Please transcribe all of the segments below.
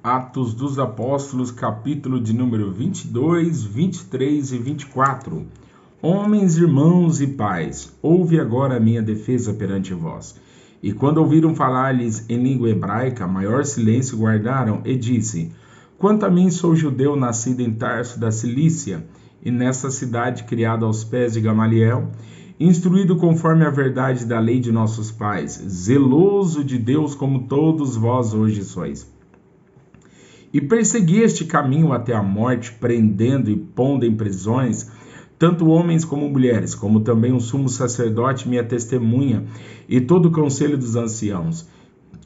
Atos dos Apóstolos, capítulo de número 22, 23 e 24. Homens, irmãos e pais, ouve agora a minha defesa perante vós. E quando ouviram falar-lhes em língua hebraica, maior silêncio guardaram, e disse: Quanto a mim, sou judeu, nascido em Tarso da Cilícia, e nesta cidade criado aos pés de Gamaliel, instruído conforme a verdade da lei de nossos pais, zeloso de Deus como todos vós hoje sois. E persegui este caminho até a morte, prendendo e pondo em prisões tanto homens como mulheres, como também o sumo sacerdote, minha testemunha, e todo o conselho dos anciãos.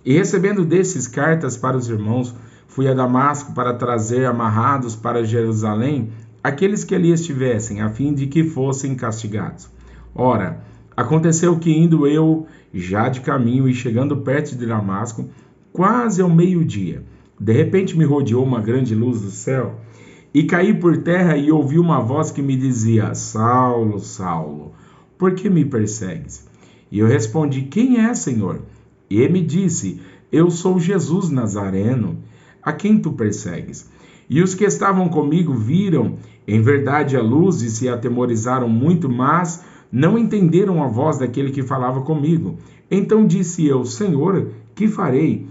E recebendo desses cartas para os irmãos, fui a Damasco para trazer amarrados para Jerusalém aqueles que ali estivessem, a fim de que fossem castigados. Ora, aconteceu que indo eu já de caminho e chegando perto de Damasco, quase ao meio-dia, de repente me rodeou uma grande luz do céu, e caí por terra e ouvi uma voz que me dizia: Saulo, Saulo, por que me persegues? E eu respondi: Quem é, Senhor? E ele me disse: Eu sou Jesus Nazareno, a quem tu persegues. E os que estavam comigo viram, em verdade, a luz e se atemorizaram muito, mas não entenderam a voz daquele que falava comigo. Então disse eu: Senhor, que farei?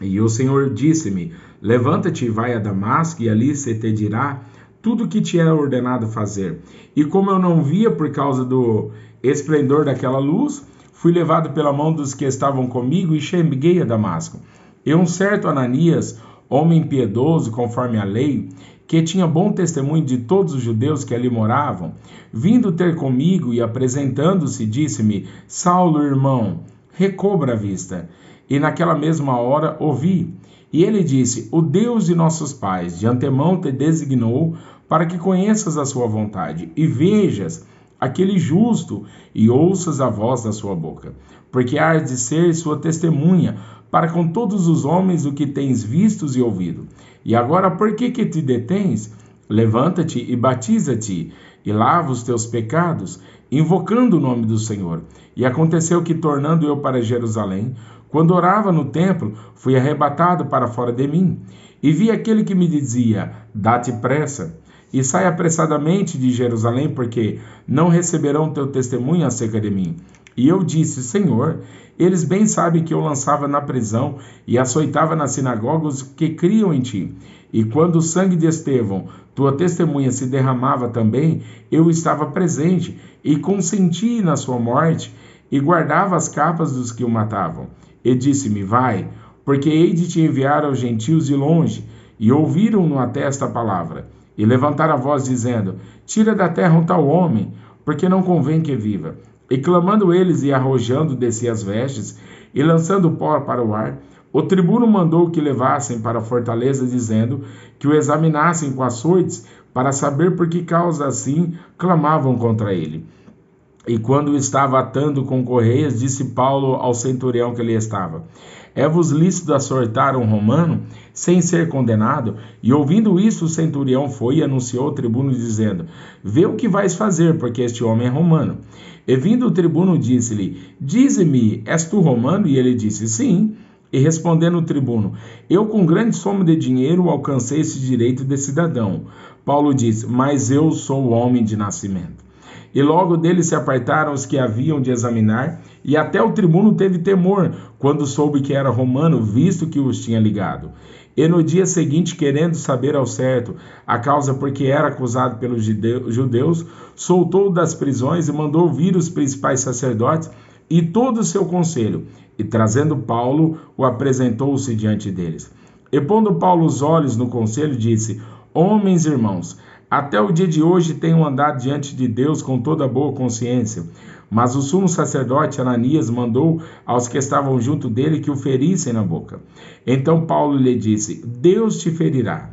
E o Senhor disse-me: Levanta-te e vai a Damasco, e ali se te dirá tudo o que te é ordenado fazer. E como eu não via por causa do esplendor daquela luz, fui levado pela mão dos que estavam comigo e cheguei a Damasco. E um certo Ananias, homem piedoso conforme a lei, que tinha bom testemunho de todos os judeus que ali moravam, vindo ter comigo e apresentando-se, disse-me: Saulo, irmão, recobra a vista. E naquela mesma hora ouvi. E ele disse: O Deus de nossos pais de antemão te designou para que conheças a sua vontade e vejas aquele justo e ouças a voz da sua boca. Porque hás de ser sua testemunha para com todos os homens o que tens visto e ouvido. E agora por que te detens? Levanta-te e batiza-te e lava os teus pecados, invocando o nome do Senhor. E aconteceu que, tornando eu para Jerusalém, quando orava no templo, fui arrebatado para fora de mim, e vi aquele que me dizia: Dá-te pressa, e sai apressadamente de Jerusalém, porque não receberão teu testemunho acerca de mim. E eu disse: Senhor, eles bem sabem que eu lançava na prisão e açoitava nas sinagogas os que criam em ti. E quando o sangue de Estevão, tua testemunha, se derramava também, eu estava presente e consenti na sua morte, e guardava as capas dos que o matavam. E disse-me: Vai, porque hei de te enviar aos gentios de longe. E ouviram-no até esta palavra. E levantaram a voz, dizendo: Tira da terra um tal homem, porque não convém que viva. E clamando eles e arrojando de si as vestes, e lançando pó para o ar, o tribuno mandou que levassem para a fortaleza, dizendo que o examinassem com açoites, para saber por que causa assim clamavam contra ele. E quando estava atando com correias, disse Paulo ao centurião que ali estava: É-vos lícito açoitar um romano, sem ser condenado? E ouvindo isso, o centurião foi e anunciou ao tribuno, dizendo: Vê o que vais fazer, porque este homem é romano. E vindo o tribuno, disse-lhe: Dize-me, és tu romano? E ele disse: Sim. E respondendo o tribuno: Eu com grande soma de dinheiro alcancei esse direito de cidadão. Paulo disse: Mas eu sou homem de nascimento. E logo dele se apartaram os que haviam de examinar, e até o tribuno teve temor, quando soube que era romano, visto que os tinha ligado. E no dia seguinte, querendo saber ao certo a causa por que era acusado pelos judeus, soltou-o das prisões e mandou vir os principais sacerdotes e todo o seu conselho. E trazendo Paulo, o apresentou-se diante deles. E pondo Paulo os olhos no conselho, disse: Homens irmãos, até o dia de hoje tenho andado diante de Deus com toda boa consciência. Mas o sumo sacerdote Ananias mandou aos que estavam junto dele que o ferissem na boca. Então Paulo lhe disse: Deus te ferirá,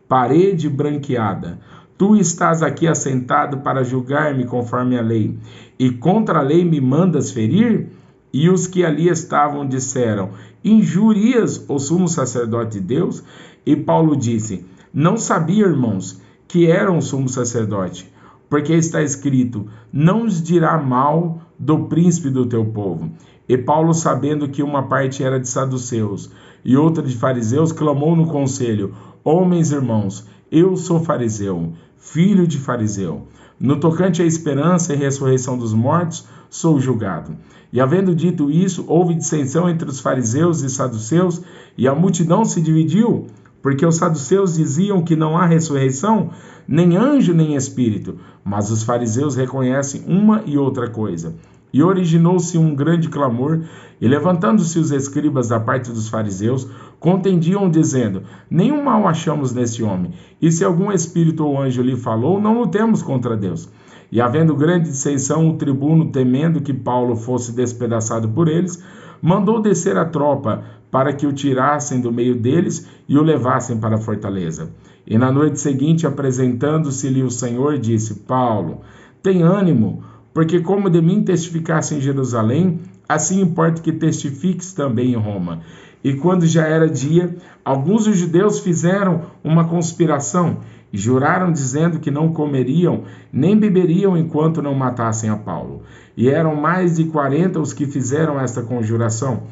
parede branqueada. Tu estás aqui assentado para julgar-me conforme a lei, e contra a lei me mandas ferir? E os que ali estavam disseram: Injurias o sumo sacerdote de Deus? E Paulo disse: Não sabia, irmãos, que era um sumo sacerdote, porque está escrito: Não os dirá mal do príncipe do teu povo. E Paulo, sabendo que uma parte era de saduceus e outra de fariseus, clamou no conselho: homens irmãos, eu sou fariseu, filho de fariseu. No tocante à esperança e ressurreição dos mortos, sou julgado. E havendo dito isso, houve dissensão entre os fariseus e saduceus, e a multidão se dividiu, porque os saduceus diziam que não há ressurreição, nem anjo, nem espírito, mas os fariseus reconhecem uma e outra coisa. E originou-se um grande clamor, e levantando-se os escribas da parte dos fariseus, contendiam, dizendo: nenhum mal achamos neste homem, e se algum espírito ou anjo lhe falou, não lutemos contra Deus. E havendo grande dissensão, o tribuno, temendo que Paulo fosse despedaçado por eles, mandou descer a tropa para que o tirassem do meio deles e o levassem para a fortaleza. E na noite seguinte, apresentando-se-lhe o Senhor, disse: Paulo, tem ânimo, porque como de mim testificaste em Jerusalém, assim importa que testifiques também em Roma. E quando já era dia, alguns dos judeus fizeram uma conspiração e juraram, dizendo que não comeriam nem beberiam enquanto não matassem a Paulo. E eram mais de 40 os que fizeram esta conjuração.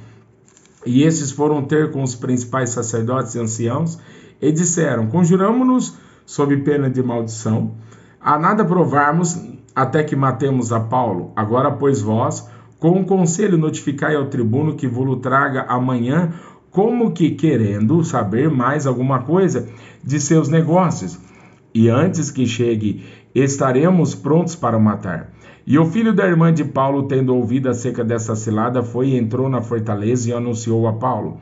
E esses foram ter com os principais sacerdotes e anciãos e disseram: conjuramo-nos sob pena de maldição, a nada provarmos até que matemos a Paulo. Agora, pois, vós, com o conselho, notificai ao tribuno que vos traga amanhã, como que querendo saber mais alguma coisa de seus negócios. E antes que chegue, estaremos prontos para o matar. E o filho da irmã de Paulo, tendo ouvido acerca dessa cilada, foi e entrou na fortaleza e anunciou a Paulo.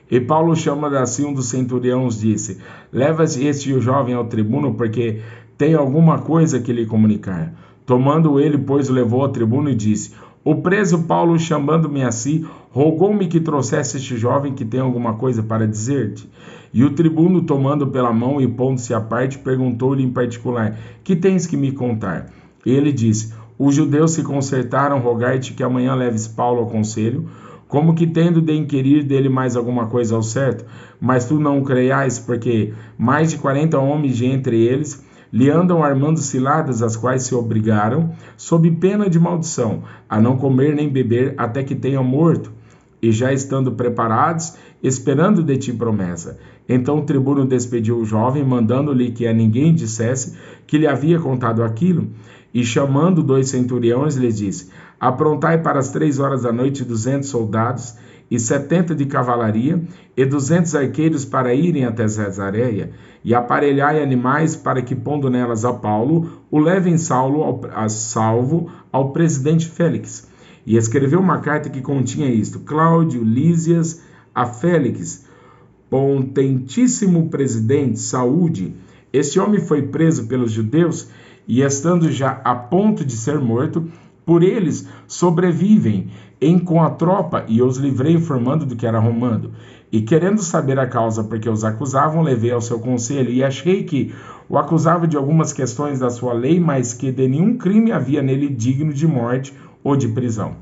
E Paulo, chamando assim um dos centuriões, disse: leva-se este jovem ao tribuno, porque tem alguma coisa que lhe comunicar. Tomando ele, pois, o levou ao tribuno e disse: o preso Paulo, chamando-me a si, rogou-me que trouxesse este jovem que tem alguma coisa para dizer-te. E o tribuno, tomando pela mão e pondo-se à parte, perguntou-lhe em particular: que tens que me contar? E ele disse: os judeus se concertaram rogar-te que amanhã leves Paulo ao conselho, como que tendo de inquirir dele mais alguma coisa ao certo, mas tu não creias, porque mais de 40 homens de entre eles lhe andam armando ciladas, as quais se obrigaram, sob pena de maldição, a não comer nem beber até que tenham morto, e já estando preparados, esperando de ti promessa. Então o tribuno despediu o jovem, mandando-lhe que a ninguém dissesse que lhe havia contado aquilo, e chamando 2 centuriões, lhes disse: aprontai para as 3 horas da noite 200 soldados, e 70 de cavalaria, e 200 arqueiros para irem até Cesareia, e aparelhai animais para que, pondo nelas a Paulo, o levem salvo ao presidente Félix. E escreveu uma carta que continha isto: Cláudio Lísias a Félix, potentíssimo presidente, saúde. Este homem foi preso pelos judeus, e estando já a ponto de ser morto, por eles sobrevivem com a tropa, e os livrei informando do que era romano. E querendo saber a causa porque os acusavam, levei ao seu conselho, e achei que o acusava de algumas questões da sua lei, mas que de nenhum crime havia nele digno de morte ou de prisão.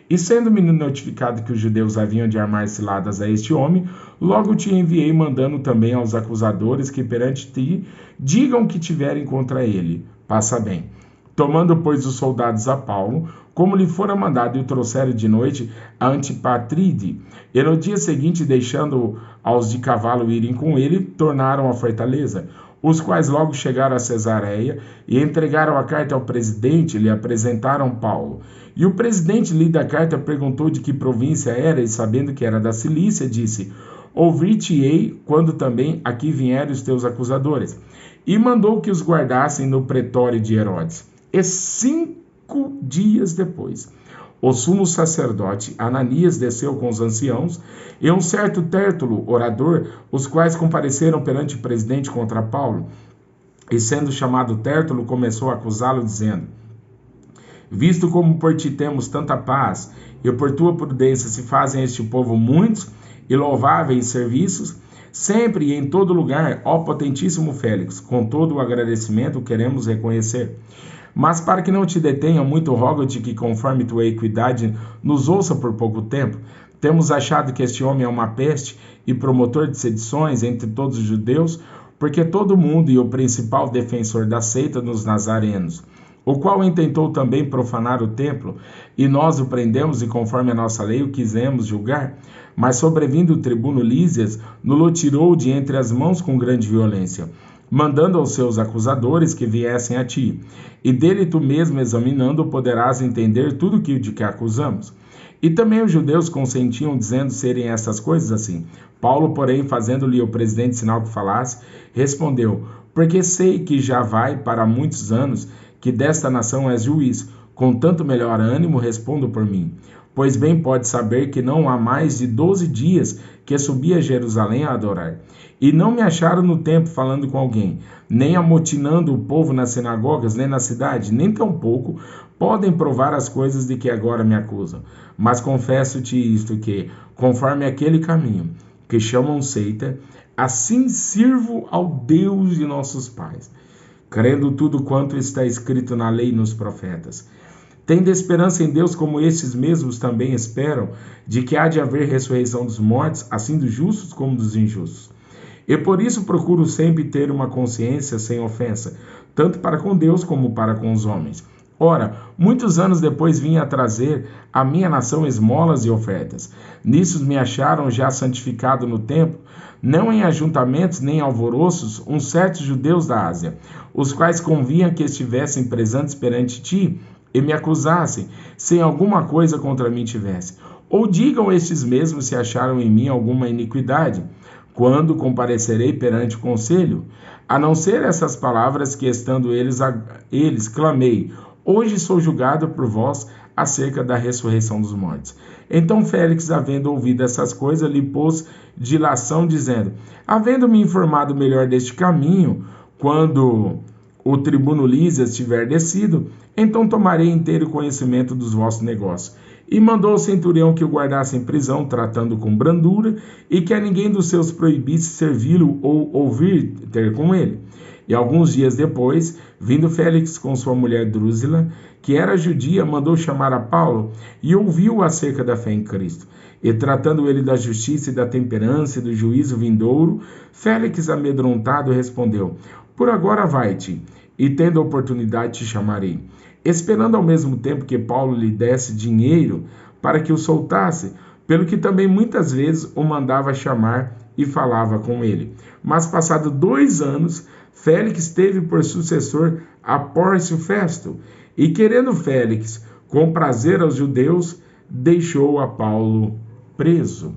E sendo-me notificado que os judeus haviam de armar ciladas a este homem, logo te enviei, mandando também aos acusadores que perante ti digam que tiverem contra ele. Passa bem. Tomando, pois, os soldados a Paulo, como lhe fora mandado, e o trouxeram de noite a Antipatride, e no dia seguinte, deixando aos de cavalo irem com ele, tornaram à fortaleza, os quais logo chegaram a Cesareia e entregaram a carta ao presidente, e lhe apresentaram Paulo. E o presidente, lida a carta, perguntou de que província era, e sabendo que era da Cilícia, disse: ouvir-te-ei quando também aqui vierem os teus acusadores. E mandou que os guardassem no pretório de Herodes. E 5 dias depois, o sumo sacerdote Ananias desceu com os anciãos e um certo Tértulo, orador, os quais compareceram perante o presidente contra Paulo. E sendo chamado Tértulo, começou a acusá-lo, dizendo: visto como por ti temos tanta paz, e por tua prudência se fazem a este povo muitos e louváveis serviços, sempre e em todo lugar, ó potentíssimo Félix, com todo o agradecimento queremos reconhecer. Mas para que não te detenha muito, rogo-te que, conforme tua equidade, nos ouça por pouco tempo. Temos achado que este homem é uma peste e promotor de sedições entre todos os judeus, porque todo mundo e o principal defensor da seita nos nazarenos. o qual intentou também profanar o templo, e nós o prendemos e conforme a nossa lei o quisemos julgar. Mas sobrevindo o tribuno Lísias, nos tirou de entre as mãos com grande violência, mandando aos seus acusadores que viessem a ti. E dele tu mesmo examinando poderás entender tudo de que acusamos. E também os judeus consentiam, dizendo serem essas coisas assim. Paulo, porém, fazendo-lhe o presidente sinal que falasse, respondeu: porque sei que já vai para muitos anos que desta nação és juiz, com tanto melhor ânimo respondo por mim. Pois bem pode saber que não há mais de 12 dias que subi a Jerusalém a adorar. E não me acharam no templo falando com alguém, nem amotinando o povo nas sinagogas, nem na cidade, nem tampouco podem provar as coisas de que agora me acusam. Mas confesso-te isto que, conforme aquele caminho que chamam seita, assim sirvo ao Deus de nossos pais, crendo tudo quanto está escrito na lei e nos profetas. Tendo esperança em Deus, como estes mesmos também esperam, de que há de haver ressurreição dos mortos, assim dos justos como dos injustos. E por isso procuro sempre ter uma consciência sem ofensa, tanto para com Deus como para com os homens. Ora, muitos anos depois vim a trazer à minha nação esmolas e ofertas. Nisso me acharam já santificado no templo, não em ajuntamentos nem alvoroços, uns certos judeus da Ásia, os quais convinha que estivessem presentes perante ti, e me acusassem, sem alguma coisa contra mim tivesse. Ou digam estes mesmos se acharam em mim alguma iniquidade, quando comparecerei perante o conselho, a não ser essas palavras que, estando eles clamei, hoje sou julgado por vós acerca da ressurreição dos mortos. Então Félix, havendo ouvido essas coisas, lhe pôs dilação, dizendo: havendo-me informado melhor deste caminho, quando o tribuno Lísias tiver descido, então tomarei inteiro conhecimento dos vossos negócios. E mandou ao centurião que o guardasse em prisão, tratando com brandura, e que a ninguém dos seus proibisse servi-lo ou ouvir ter com ele. E alguns dias depois, vindo Félix com sua mulher Drúzila, que era judia, mandou chamar a Paulo e ouviu acerca da fé em Cristo. E tratando ele da justiça e da temperança e do juízo vindouro, Félix, amedrontado, respondeu: por agora vai-te, e tendo oportunidade te chamarei. Esperando ao mesmo tempo que Paulo lhe desse dinheiro para que o soltasse, pelo que também muitas vezes o mandava chamar e falava com ele. Mas passado 2 anos, Félix teve por sucessor a Pórcio Festo, e querendo Félix comprazer aos judeus, deixou a Paulo preso.